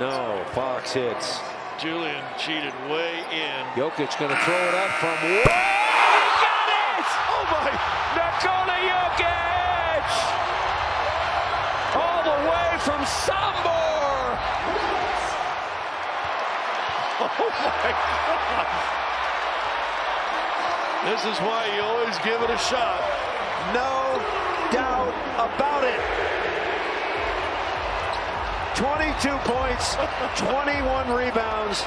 No, Fox hits. Julian cheated way in. Jokic going to throw it up from way. He got it! Oh my! Nikola Jokic! All the way from Sombor! Oh my God! This is why you always give it a shot. No doubt about it. 22 points, 21 rebounds.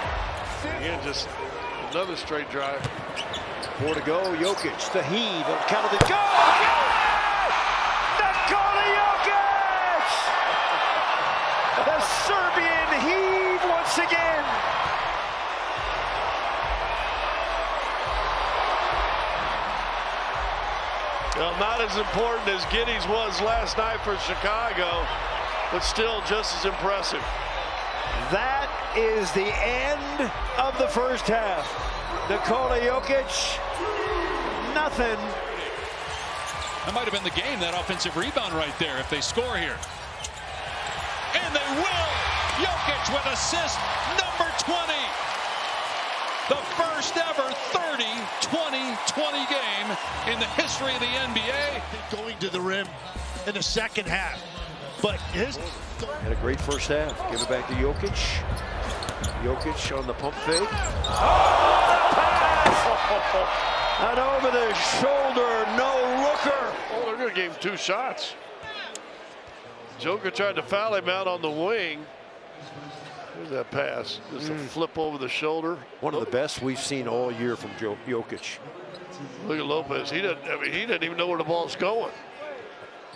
And just another straight drive. 4 to go. Jokic, the heave, count of the go! Nikola Jokic! The Serbian heave once again. Well, not as important as Giddey's was last night for Chicago, but still just as impressive. That is the end of the first half. Nikola Jokic, nothing. That might have been the game, that offensive rebound right there, if they score here. And they will! Jokic with assist number 20. The first ever 30-20-20 game in the history of the NBA. Going to the rim in the second half. But his had a great first half. Give it back to Jokic. Jokic on the pump fake. Oh, pass! And over the shoulder, no looker. Oh, they're going to give him 2 shots. Joker tried to foul him out on the wing. There's that pass. Just a flip over the shoulder. One of the best we've seen all year from Jokic. Look at Lopez. He doesn't even know where the ball's going.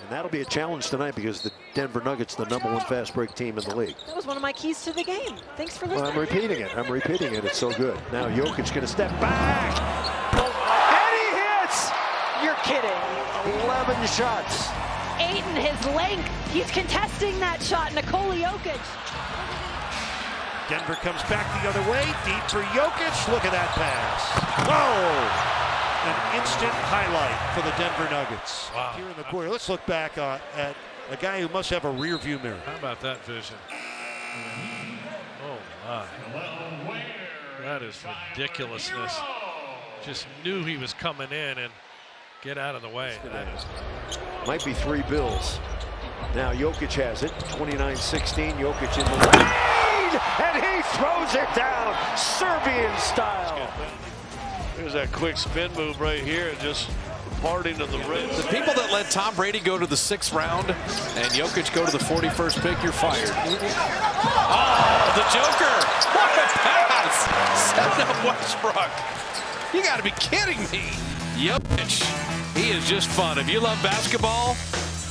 And that'll be a challenge tonight because the Denver Nuggets, the #1 fast break team in the league. That was one of my keys to the game. Thanks for listening. Well, I'm repeating it. It's so good. Now Jokic going to step back. And he hits! You're kidding. 11 shots. Aiden, his length. He's contesting that shot. Nikola Jokic. Denver comes back the other way, deep for Jokic. Look at that pass. Oh! An instant highlight for the Denver Nuggets. Wow. Here in the quarter. Let's look back at a guy who must have a rear view mirror. How about that vision? Oh my. That is ridiculousness. Just knew he was coming in and get out of the way. Might be 3 bills. Now Jokic has it. 29-16. Jokic in the lead. And he throws it down. Serbian style. There's that quick spin move right here, just parting of the rim. The people that let Tom Brady go to the 6th round and Jokic go to the 41st pick, you're fired. Oh, the Joker! What a pass! Setting up Westbrook. You got to be kidding me. Jokic, he is just fun. If you love basketball,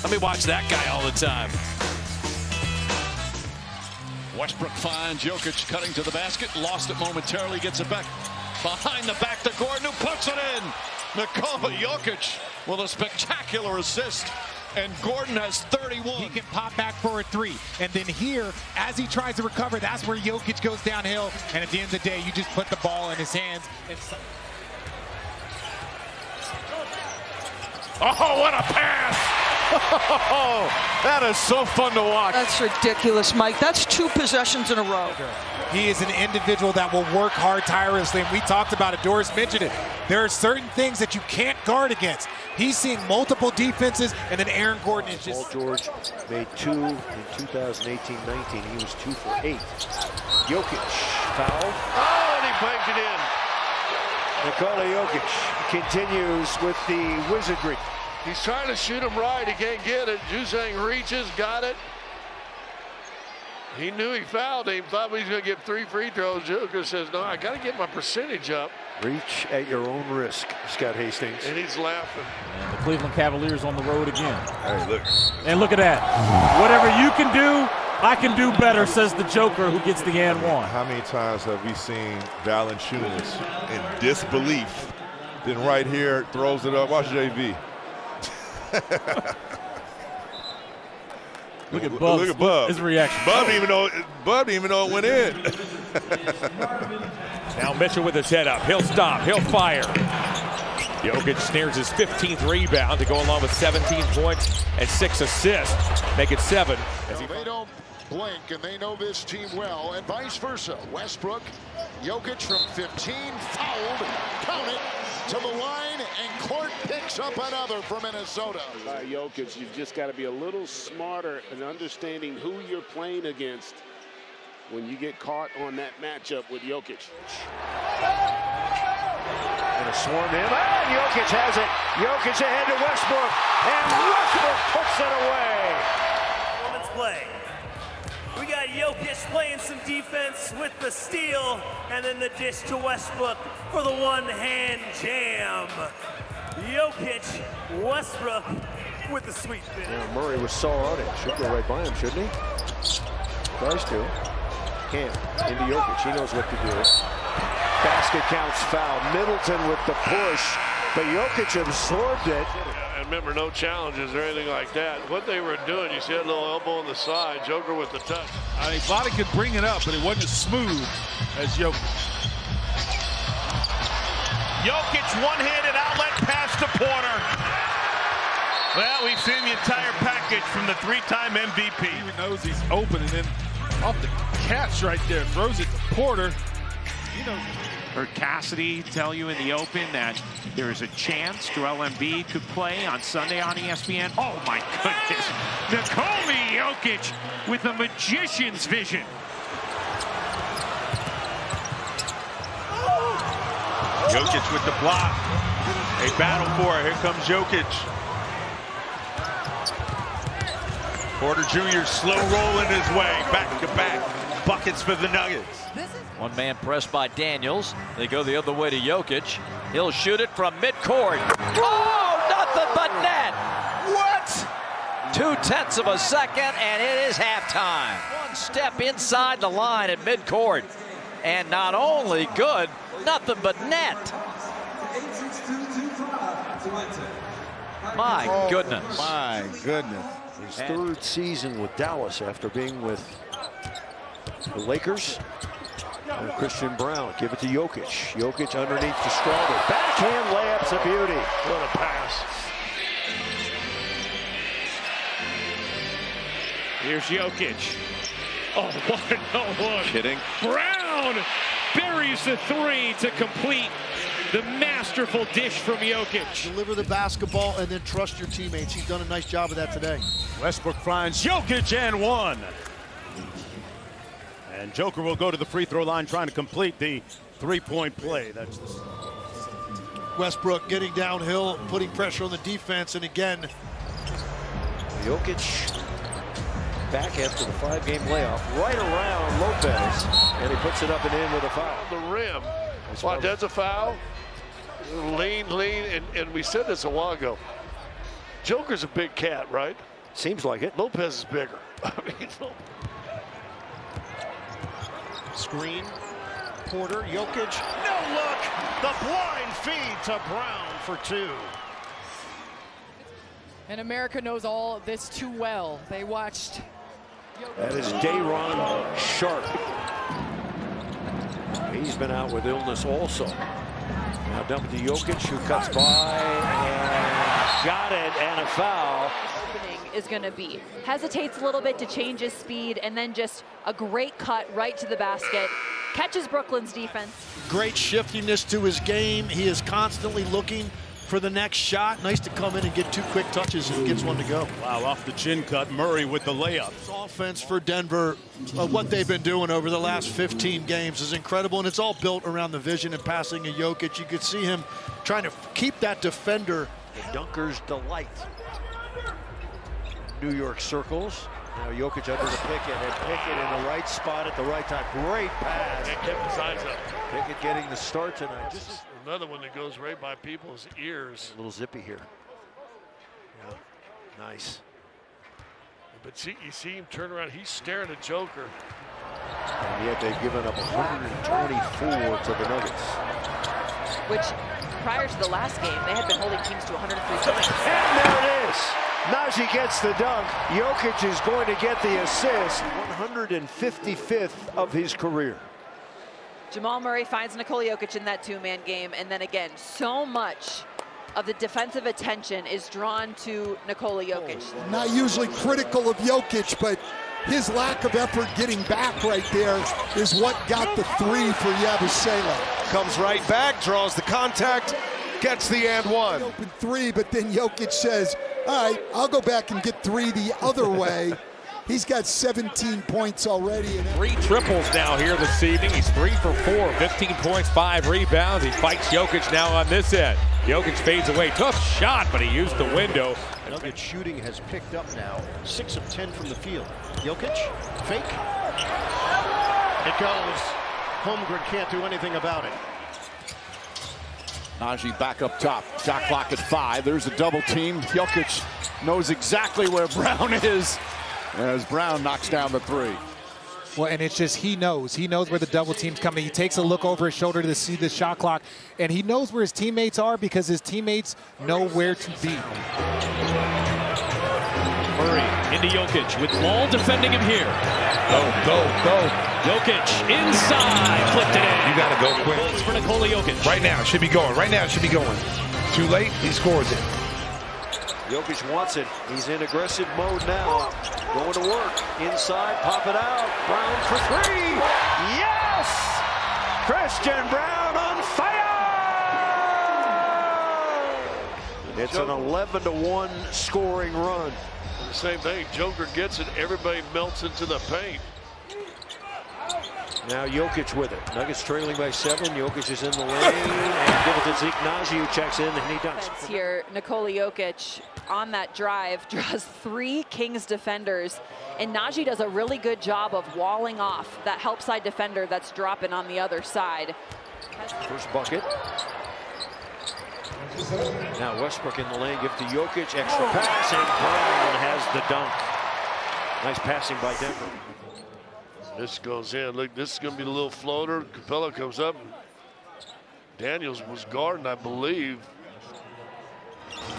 let me watch that guy all the time. Westbrook finds Jokic cutting to the basket, lost it momentarily, gets it back. Behind the back to Gordon, who puts it in. Nikola Jokic with a spectacular assist. And Gordon has 31. He can pop back for a 3. And then here, as he tries to recover, that's where Jokic goes downhill. And at the end of the day, you just put the ball in his hands. Oh, what a pass! Oh, that is so fun to watch. That's ridiculous, Mike. That's 2 possessions in a row. He is an individual that will work hard tirelessly, and we talked about it. Doris mentioned it. There are certain things that you can't guard against. He's seeing multiple defenses, and then Aaron Gordon is just... Paul George made 2 in 2018-19. He was 2 for 8. Jokic fouled. Oh, and he banked it in. Nikola Jokic continues with the wizardry. He's trying to shoot him right. He can't get it. Juzang reaches, got it. He knew he fouled him, thought he was going to get 3 free throws. Joker says, no, I got to get my percentage up. Reach at your own risk, Scott Hastings. And he's laughing. And the Cleveland Cavaliers on the road again. Hey, look. And look at that. Whatever you can do, I can do better, says the Joker, who gets the and one. How many times have we seen Valanciunas in disbelief? Then right here, throws it up. Watch JV. Look at Bub. Look at Bub. His reaction. Bub didn't even know it went in. Now Mitchell with his head up. He'll stop. He'll fire. Jokic snares his 15th rebound to go along with 17 points and 6 assists. Make it 7. They don't blink, and they know this team well, and vice versa. Westbrook, Jokic from 15, fouled, count it, to the line, and Court picks up another for Minnesota. By Jokic, you've just got to be a little smarter in understanding who you're playing against when you get caught on that matchup with Jokic. Gonna swarm him, and Jokic has it. Jokic ahead to Westbrook, and Westbrook puts it away. Women's play. We got Jokic playing some defense with the steal, and then the dish to Westbrook for the one-hand jam. Jokic, Westbrook with the sweet finish. Yeah, Murray was so on it. Should go right by him, shouldn't he? Tries to. Can't. Into Jokic. He knows what to do. Basket counts, foul. Middleton with the push, but Jokic absorbed it. And remember, no challenges or anything like that. What they were doing, you see that little elbow on the side, Joker with the touch. I mean, Body could bring it up, but it wasn't as smooth as Jokic. Jokic, one-handed outlet pass to Porter. Well, we've seen the entire package from the three-time MVP. He knows he's open, and then off the catch right there, throws it to Porter. You know, heard Cassidy tell you in the open that there is a chance Joel Embiid could play on Sunday on ESPN. Oh my goodness, Nikola Jokic with a magician's vision. Jokic with the block. A battle for it. Here comes Jokic. Porter Jr. slow rolling his way back to back buckets for the Nuggets. One man pressed by Daniels. They go the other way to Jokic. He'll shoot it from midcourt. Oh, nothing but net. What? 0.2 of a second, and it is halftime. One step inside the line at midcourt. And not only good, nothing but net. My goodness. My goodness. His third season with Dallas after being with the Lakers. And Christian Brown, give it to Jokic. Jokic underneath the Strawberry. Backhand layup's a beauty. What a pass. Here's Jokic. Oh, what a no-look. Kidding. Brown buries the three to complete the masterful dish from Jokic. Deliver the basketball and then trust your teammates. He's done a nice job of that today. Westbrook finds Jokic and one. And Joker will go to the free throw line trying to complete the three-point play. That's Westbrook getting downhill, putting pressure on the defense, and again, Jokic back after the 5-game layoff, right around Lopez, and he puts it up and in with a foul. The rim. Well, that's a foul. Lean, and we said this a while ago. Joker's a big cat, right? Seems like it. Lopez is bigger. I mean, screen, Porter, Jokic, no look, the blind feed to Brown for two. And America knows all this too well. They watched. That is Day'Ron Sharp. He's been out with illness also. Now dump it to Jokic, who cuts by and got it, and a foul. Opening is going to be. Hesitates a little bit to change his speed, and then just a great cut right to the basket. Catches Brooklyn's defense. Great shiftiness to his game. He is constantly looking for the next shot. Nice to come in and get two quick touches and gets one to go. Wow, off the chin cut, Murray with the layup. Offense for Denver, what they've been doing over the last 15 games is incredible, and it's all built around the vision and passing of Jokic. You could see him trying to keep that defender. The dunker's delight. New York circles. Now Jokic under the Pickett, and Pickett in the right spot at the right time. Great pass. and kept his eyes up. Pickett getting the start tonight. Just another one that goes right by people's ears. A little zippy here. Yeah, nice. But see, you see him turn around. He's staring at Joker. And yet they've given up 124 to the Nuggets. Which, prior to the last game, they had been holding teams to 103 points. And there it is. Najee gets the dunk. Jokic is going to get the assist. 155th of his career. Jamal Murray finds Nikola Jokic in that two-man game, and then again, so much of the defensive attention is drawn to Nikola Jokic. Not usually critical of Jokic, but his lack of effort getting back right there is what got the three for Yabusele. Comes right back, draws the contact, gets the and one. Open three, but then Jokic says, all right, I'll go back and get three the other way. He's got 17 points already. 3 triples now here this evening. He's 3 for 4, 15 points, 5 rebounds. He fights Jokic now on this end. Jokic fades away. Tough shot, but he used the window. Nuggets shooting has picked up now. 6 of 10 from the field. Jokic, fake. It goes. Holmgren can't do anything about it. Najee back up top. Shot clock at 5. There's a double team. Jokic knows exactly where Brown is as Brown knocks down the 3. Well, and it's just he knows where the double team's coming. He takes a look over his shoulder to see the shot clock, and he knows where his teammates are because his teammates know where to be. Murray into Jokic with Wall defending him here. Go. Jokic inside, flipped it in. You got to go quick. Goals for Nikola Jokic. Right now, it should be going. Right now, it should be going. Too late, he scores it. Jokic wants it. He's in aggressive mode now. Going to work. Inside, pop it out. Brown for 3. Yes! Christian Brown on fire! It's an 11-1 scoring run. The same thing. Joker gets it. Everybody melts into the paint. Now Jokic with it. Nuggets trailing by 7. Jokic is in the lane and give it to Zeke Naji, who checks in and he dunks. Here, Nikola Jokic on that drive draws 3 Kings defenders, and Naji does a really good job of walling off that help side defender that's dropping on the other side. First bucket. Now Westbrook in the lane, give it to Jokic, extra pass, and Brown has the dunk. Nice passing by Denver. This goes in. Look, this is going to be the little floater. Capella comes up. Daniels was guarding, I believe.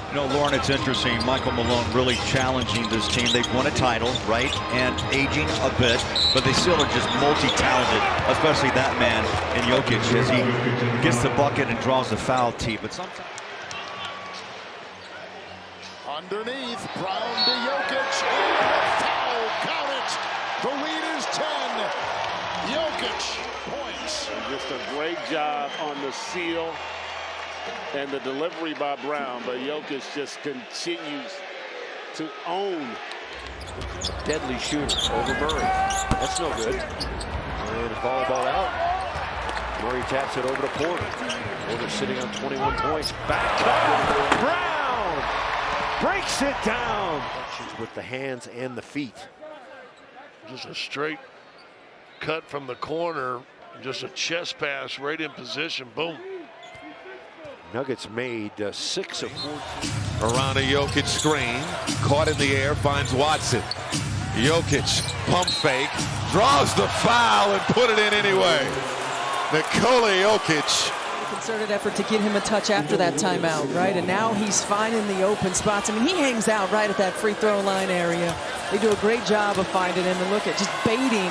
You know, Lauren, it's interesting. Michael Malone really challenging this team. They've won a title, right? And aging a bit, but they still are just multi-talented, especially that man in Jokic as he gets the bucket and draws the foul tee. But sometimes underneath, Brown to Jokic, and foul, count it. The lead is 10. Jokic points. Just a great job on the seal and the delivery by Brown, but Jokic just continues to own. Deadly shooter over Murray. That's no good. And volleyball out. Murray taps it over to Porter. Porter sitting on 21 points. Back cut. Brown breaks it down. With the hands and the feet. Just a straight cut from the corner. Just a chest pass right in position. Boom. Nuggets made 6 of 14. Around a Jokic screen. Caught in the air, finds Watson. Jokic, pump fake, draws the foul and put it in anyway. Nikola Jokic. Concerted effort to get him a touch after that timeout, right? And now he's finding the open spots. I mean, he hangs out right at that free throw line area. They do a great job of finding him, and look at just baiting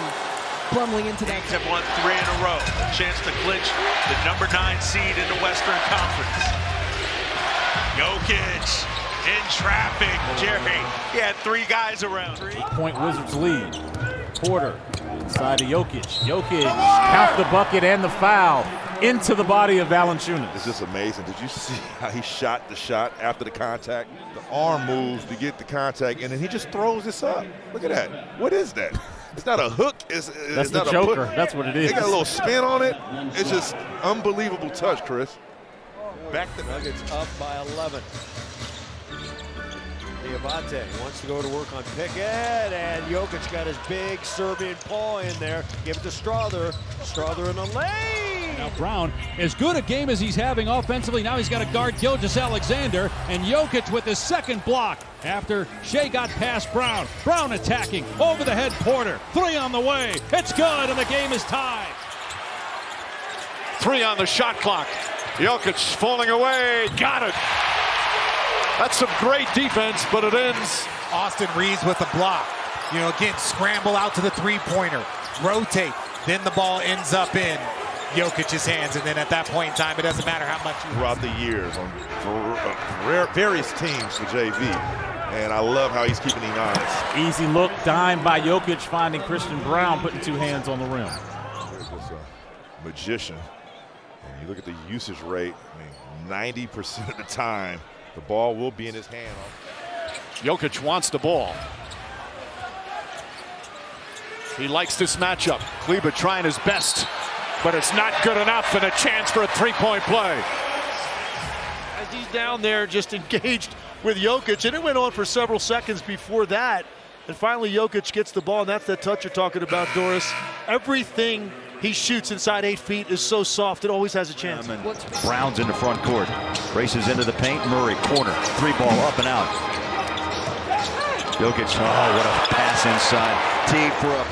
Plumlee into that. Have won 3 in a row. Chance to clinch the number 9 seed in the Western Conference. Jokic in traffic. Jerry, he had 3 guys around. 8-point Wizards lead. Porter inside to Jokic. Jokic count the bucket and the foul into the body of Valanciunas. It's just amazing. Did you see how he shot the shot after the contact? The arm moves to get the contact, and then he just throws this up. Look at that. What is that? It's not a hook. That's the not Joker. A That's what it is. They got a little spin on it. It's just unbelievable touch, Chris. Back the Nuggets up by 11. Diabate wants to go to work on Pickett, and Jokic got his big Serbian paw in there. Give it to Strother. Strother in the lane. Now Brown, as good a game as he's having offensively, now he's got to guard Gilgeous-Alexander, and Jokic with his second block after Shea got past Brown. Brown attacking, over the head Porter. 3 on the way. It's good, and the game is tied. 3 on the shot clock. Jokic falling away. Got it. That's some great defense, but it ends. Austin Reeves with the block. You know, again, scramble out to the three-pointer, rotate, then the ball ends up in Jokic's hands, and then at that point in time, it doesn't matter how much. Throughout the years on various teams for JV, And I love how he's keeping him honest. Easy look, dime by Jokic, finding Christian Brown, putting 2 hands on the rim. There's just a magician. And you look at the usage rate, I mean, 90% of the time, the ball will be in his hand. Jokic wants the ball. He likes this matchup. Kleber trying his best, but it's not good enough, and a chance for a three-point play. As he's down there just engaged with Jokic, and it went on for several seconds before that. And finally, Jokic gets the ball, and that's that touch you're talking about, Doris. Everything he shoots inside 8 feet is so soft, it always has a chance. Brown's in the front court. Races into the paint. Murray, corner. 3-ball up and out. Jokic, oh, what a pass inside. T for a...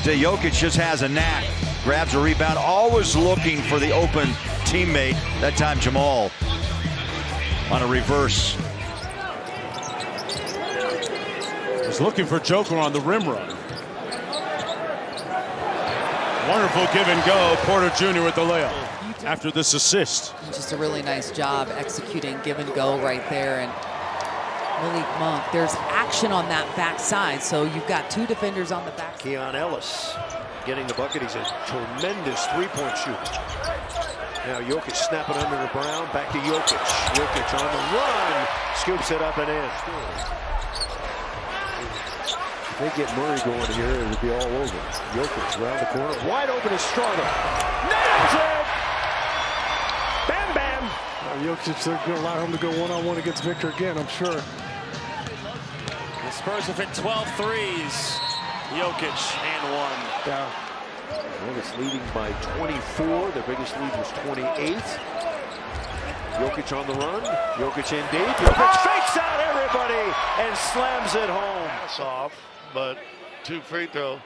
Jokic just has a knack. Grabs a rebound, always looking for the open teammate. That time Jamal on a reverse. He's looking for Joker on the rim run. Wonderful give and go. Porter Jr. with the layup after this assist. Just a really nice job executing give and go right there. And Malik Monk, there's action on that backside, so you've got 2 defenders on the back. Keon Ellis getting the bucket. He's a tremendous three-point shooter. Now Jokic snapping under to Brown. Back to Jokic. Jokic on the run. Scoops it up and in. If they get Murray going here, it'll be all over. Jokic around the corner. Wide open is Strother. Nails it! Bam, bam! Jokic, they're going to allow him to go one-on-one against Victor again, I'm sure. The Spurs have hit 12 threes. Jokic and 1. Yeah. Nuggets leading by 24. Their biggest lead was 28. Jokic on the run. Jokic in deep. Jokic fakes out everybody and slams it home. Pass off, but 2 free throw.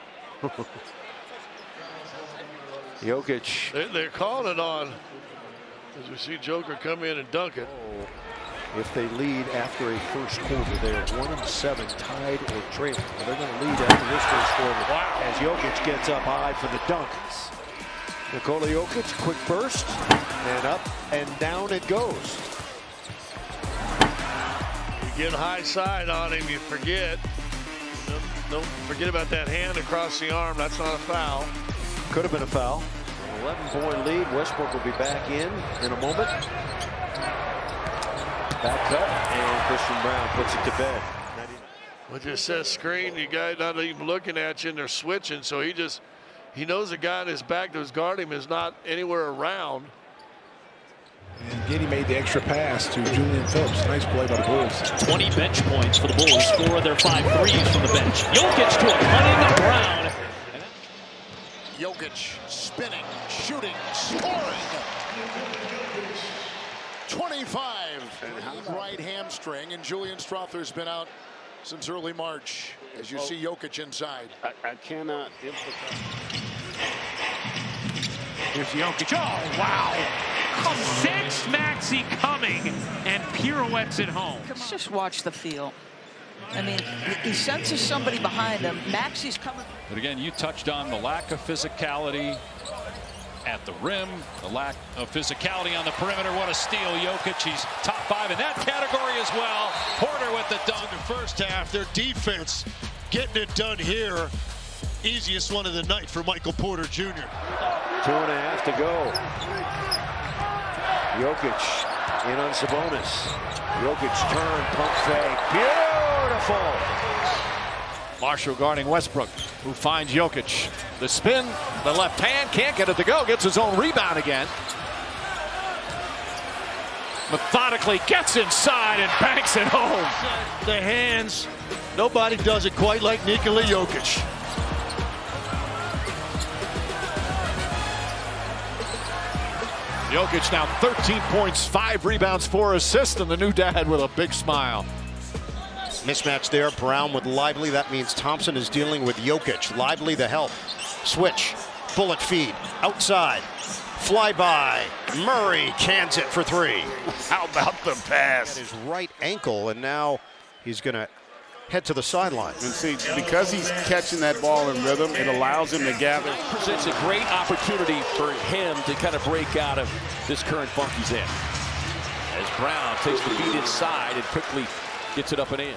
Jokic. They're calling it on. As we see Joker come in and dunk it. If they lead after a first quarter, they are 1-7, tied or trailing. Well, they're going to lead after this first quarter. Wow. As Jokic gets up high for the dunk. Nikola Jokic, quick burst, and up and down it goes. You get high side on him, you forget. Don't forget about that hand across the arm. That's not a foul. Could have been a foul. 11-point lead. Westbrook will be back in a moment. Back cut, and Christian Brown puts it to bed. With just says screen, you guys not even looking at you, and they're switching. So he knows the guy on his back that's guarding him is not anywhere around. And Giddey made the extra pass to Julian Phillips. Nice play by the Bulls. 20 bench points for the Bulls. 4 of their 5 threes from the bench. Jokic to a cutting Brown. Jokic spinning, shooting, scoring. 25. Right hamstring, and Julian Strother's been out since early March. As you see Jokic inside. I cannot emphasize. Here's Jokic. Oh, wow. Sense Maxey coming and pirouettes it home. Let's just watch the feel. I mean, he senses somebody behind him. Maxey's coming. But again, you touched on the lack of physicality at the rim, the lack of physicality on the perimeter. What a steal. Jokic, he's top 5 in that category as well. Porter with the dunk. In the first half, their defense getting it done here. Easiest one of the night for Michael Porter Jr. 2.5 to go. Jokic in on Sabonis. Jokic turn, pump fake. Beautiful. Marshall guarding Westbrook, who finds Jokic. The spin, the left hand, can't get it to go, gets his own rebound again. Methodically gets inside and banks it home. The hands, nobody does it quite like Nikola Jokic. Jokic now 13 points, 5 rebounds, 4 assists, and the new dad with a big smile. Mismatch there. Brown with Lively. That means Thompson is dealing with Jokic. Lively the help. Switch. Bullet feed. Outside. Fly by. Murray cans it for 3. How about the pass? His right ankle, and now he's going to head to the sideline. And see, because he's catching that ball in rhythm, it allows him to gather. Presents a great opportunity for him to kind of break out of this current funk he's in. As Brown takes the feed inside and quickly gets it up and in.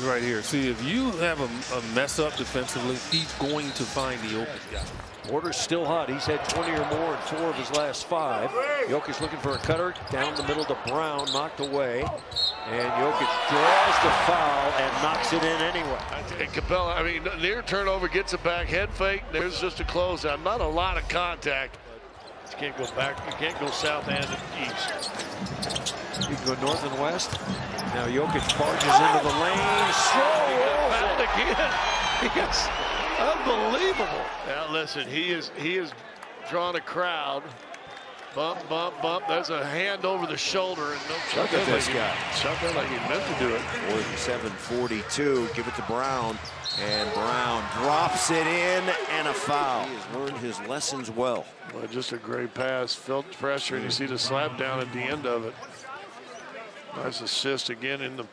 Right here. See, if you have a mess up defensively, he's going to find the open guy. Porter's still hot. He's had 20 or more in 4 of his last 5. Jokic looking for a cutter down the middle to Brown, knocked away. And Jokic draws the foul and knocks it in anyway. And Capella, I mean, near turnover, gets it back, head fake. There's just a closeout. Not a lot of contact. You can't go back. You can't go south and east. You can go north and west. Now Jokic barges into the lane. Fouled again. Yes. Unbelievable. Now listen, he is drawn a crowd. Bump, bump, bump. There's a hand over the shoulder, and no Look at this guy. Chuck that like he meant to do it. 47-42. Give it to Brown, and Brown drops it in, and a foul. He has learned his lessons well. Well, just a great pass. Felt pressure, and you see the slap down at the end of it. Nice assist again in the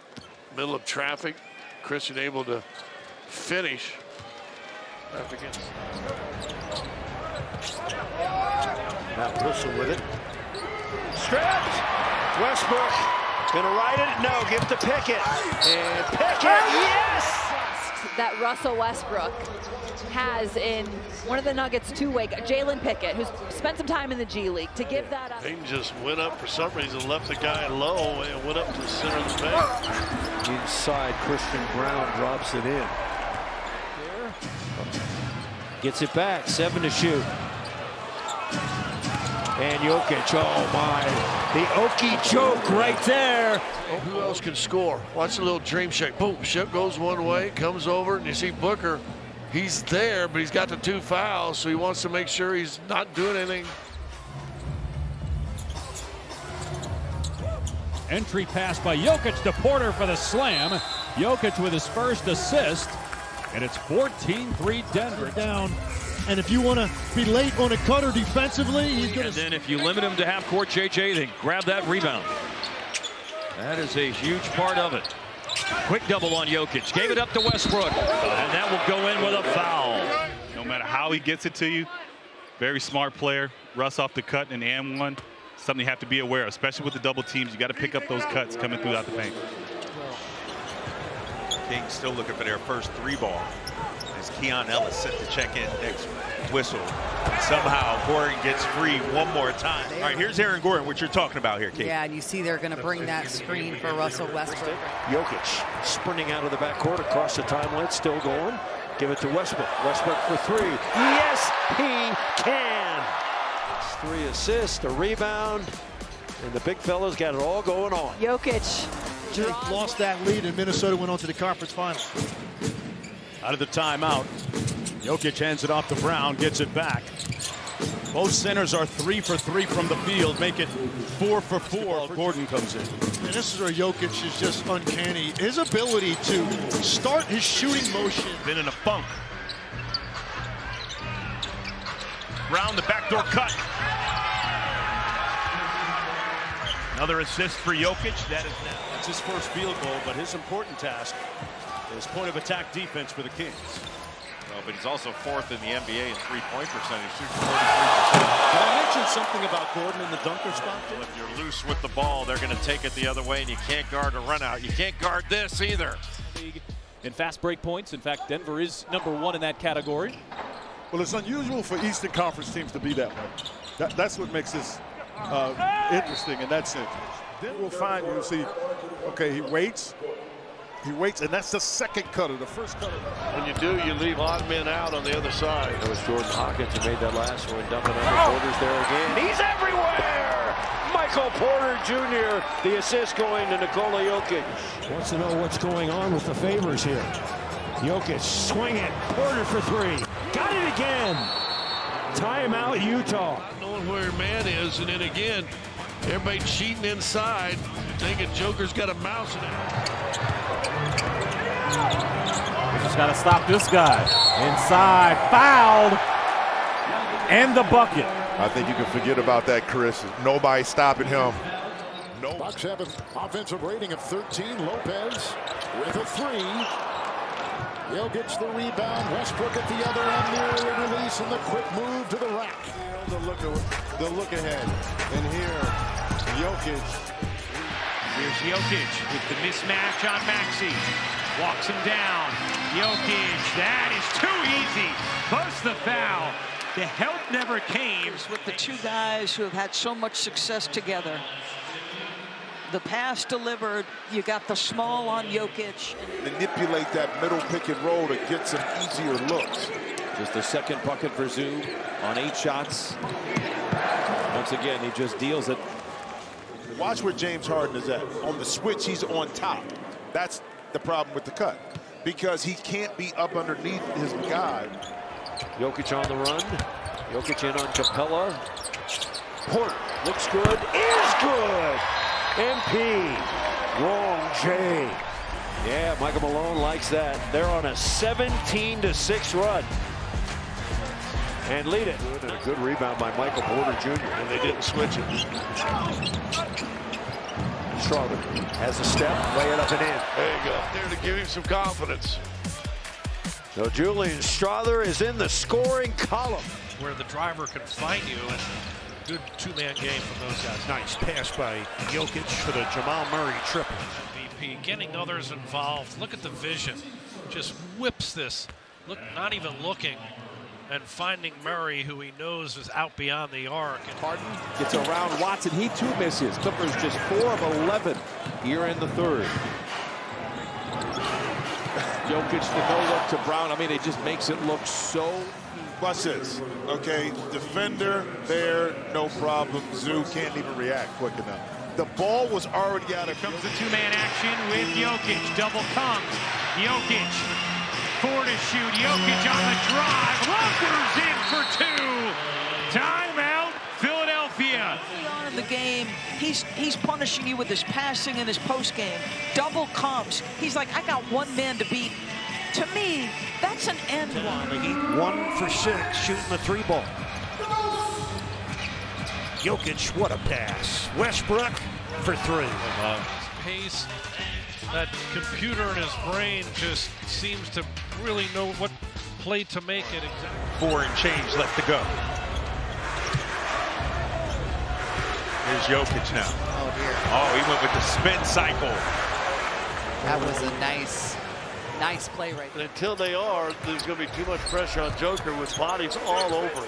middle of traffic. Christian able to finish. Back against. Matt Wilson with it. Stripped. Westbrook gonna ride it. No, give it to Pickett. And Pickett, yes! That Russell Westbrook has in one of the Nuggets two-way, Jalen Pickett, who's spent some time in the G League, to give that up. Payton just went up for some reason, left the guy low and went up to the center of the paint. Inside, Christian Brown drops it in. Gets it back, 7 to shoot. And Jokic, oh my, the Okie choke right there. Who else can score? Watch a little dream shake. Boom, ship goes one way, comes over, and you see Booker. He's there, but he's got the 2 fouls, so he wants to make sure he's not doing anything. Entry pass by Jokic to Porter for the slam. Jokic with his first assist, and it's 14-3 Denver down. And if you want to be late on a cutter defensively, he's going to. And then if you limit him to half court, JJ, then grab that rebound. That is a huge part of it. Quick double on Jokic. Gave it up to Westbrook. And that will go in with a foul. No matter how he gets it to you, very smart player. Russ off the cut and one. Something you have to be aware of, especially with the double teams. You got to pick up those cuts coming throughout the paint. Kings still looking for their first 3 ball. As Keon Ellis set to check in next whistle. And somehow Gordon gets free one more time. All right, here's Aaron Gordon, what you're talking about here, Kate. Yeah, and you see they're going to bring that screen for Russell Westbrook. Jokic sprinting out of the backcourt across the timeline, still going. Give it to Westbrook. Westbrook for 3. Yes, he can. 3 assists, a rebound, and the big fella's got it all going on. Jokic lost that lead, and Minnesota went on to the conference finals. Out of the timeout, Jokic hands it off to Brown, gets it back. Both centers are 3 for 3 from the field, make it 4 for 4. Gordon comes in. And this is where Jokic is just uncanny. His ability to start his shooting motion. Been in a funk. Brown, the backdoor cut. Another assist for Jokic. That is now. It's his first field goal, but his important task is point of attack defense for the Kings. Well, but he's also 4th in the NBA in 3-point percentage, shooting 43%. Did I mention something about Gordon in the dunker spot? Well, if you're loose with the ball, they're going to take it the other way, and you can't guard a run out. You can't guard this either. In fast break points, in fact, Denver is #1 in that category. Well, it's unusual for Eastern Conference teams to be that way. That's what makes this interesting in that sense. Then we'll find, you'll see, okay, he waits, and that's the second cutter, the first cutter. When you do, you leave odd men out on the other side. That was Jordan Hawkins who made that last one, dumping under Porter's there again. He's everywhere! Michael Porter Jr., the assist going to Nikola Jokic. Wants to know what's going on with the favors here. Jokic swinging, Porter for 3. Got it again! Timeout, Utah. Knowing where your man is, and then again, everybody cheating inside, thinking Joker's got a mouse in it. We just got to stop this guy. Inside, fouled, and the bucket. I think you can forget about that, Chris. Nobody stopping him. No. Bucks have an offensive rating of 13. Lopez with a 3. Jokic the rebound. Westbrook at the other end, nearly release, and the quick move to the rack. The look ahead. And here, Jokic Here's Jokic with the mismatch on Maxey. Walks him down. Jokic, that is too easy. Busts the foul. The help never came. With the two guys who have had so much success together. The pass delivered. You got the small on Jokic. Manipulate that middle pick and roll to get some easier looks. Just the second bucket for Zoo on 8 shots. Once again, he just deals it. Watch where James Harden is at. On the switch, he's on top. That's the problem with the cut, because he can't be up underneath his guy. Jokic on the run. Jokic in on Capella. Porter looks good, is good. MP, wrong J. Yeah, Michael Malone likes that. They're on a 17-6 run. And lead it. Good, and a good rebound by Michael Porter Jr. And they didn't switch it. Strother has a step, lay it up and in. There you go. There to give him some confidence. So Julian Strother is in the scoring column. Where the driver can find you, and good two-man game from those guys. Nice pass by Jokic for the Jamal Murray triple. MVP, getting others involved. Look at the vision. Just whips this. Look, not even looking. And finding Murray, who he knows is out beyond the arc. And Harden gets around Watson. He too misses. Clippers just 4 of 11 here in the third. Jokic, the no-look to Brown. I mean, it just makes it look so... Watch this, okay? Defender there, no problem. Zoo can't even react quick enough. The ball was already out of... Here comes the two-man action with Jokic. Double comes. Jokic. 4 to shoot. Jokic on the drive. Lockers in for 2. Timeout, Philadelphia. Early on in the game, he's punishing you with his passing and his post game. Double comes. He's like, I got one man to beat. To me, that's an end one. The Heat 1 for 6 shooting the 3 ball. Jokic, what a pass. Westbrook for 3. pace, that computer in his brain just seems to really know what play to make it exactly. 4 and change left to go. Here's Jokic now. Oh, dear. Oh, he went with the spin cycle. That was a nice play right there. Until they are, there's going to be too much pressure on Joker with bodies all over.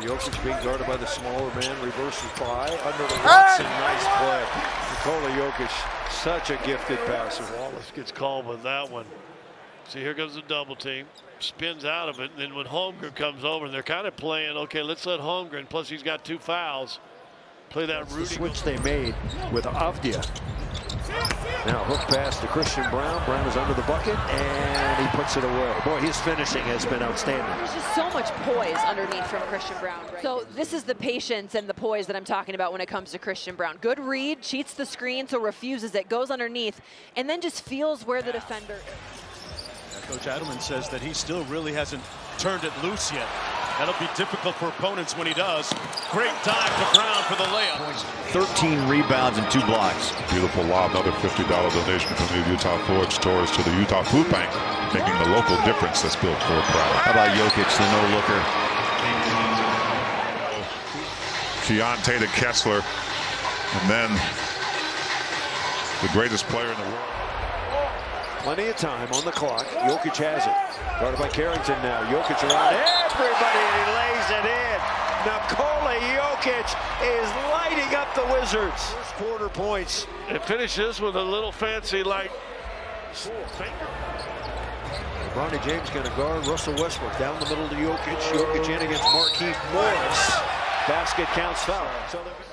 Jokic being guarded by the smaller man, reverses by under the Watson. Nice play. Nikola Jokic, such a gifted passer. Wallace gets called with that one. See, here goes the double team. Spins out of it, and then when Holmgren comes over, and they're kind of playing, okay, let's let Holmgren, plus he's got 2 fouls, play that That's Rudy. the switch they made with Avdia. Now hook pass to Christian Brown. Brown is under the bucket, and he puts it away. Boy, his finishing has been outstanding. There's just so much poise underneath from Christian Brown. Right? So this is the patience and the poise that I'm talking about when it comes to Christian Brown. Good read, cheats the screen, so refuses it, goes underneath, and then just feels where the defender is. Coach Adelman says that he still really hasn't turned it loose yet. That'll be difficult for opponents when he does. Great dive to Brown for the layup. 13 rebounds and 2 blocks. Beautiful lob, another $50 donation from the Utah Forge Stores to the Utah Food Bank, making the local difference that's built for a proud. How about Jokic, the no-looker? Keontae to Kessler, and then the greatest player in the world. Plenty of time on the clock. Jokic has it. Guarded by Carrington now. Jokic around everybody, and he lays it in. Nikola Jokic is lighting up the Wizards. First quarter points. And finish this with a little fancy, like, Bronny James going to guard Russell Westbrook down the middle to Jokic. Jokic in against Markieff Morris. Basket counts foul.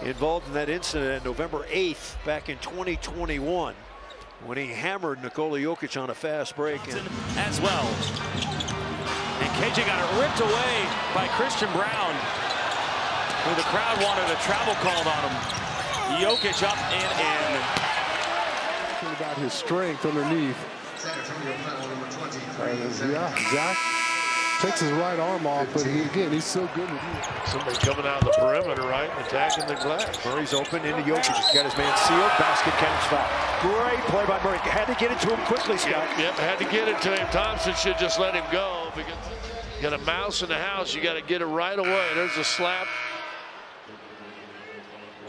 Involved in that incident November 8th back in 2021. When he hammered Nikola Jokic on a fast break. As well. And KJ got it ripped away by Christian Brown, who the crowd wanted a travel called on him. Jokic up and in. Talking about his strength underneath. Yeah, Zach takes his right arm off, but he's so good with you. Somebody coming out of the perimeter, right, attacking the glass. Murray's open into Jokic. He's got his man sealed. Basket counts foul. Great play by Murray. Had to get it to him quickly, Scott. Yep, had to get it to him. Thompson should just let him go because you got a mouse in the house. You got to get it right away. There's a slap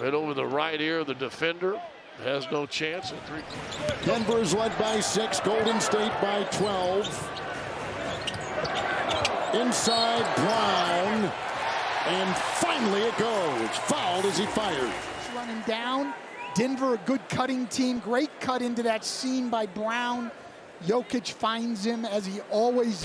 right over the right ear of the defender. has no chance at 3. Denver's led by 6, Golden State by 12. Inside Brown, and finally it goes. Fouled as he fired. Running down. Denver, a good cutting team. Great cut into that seam by Brown. Jokic finds him as he always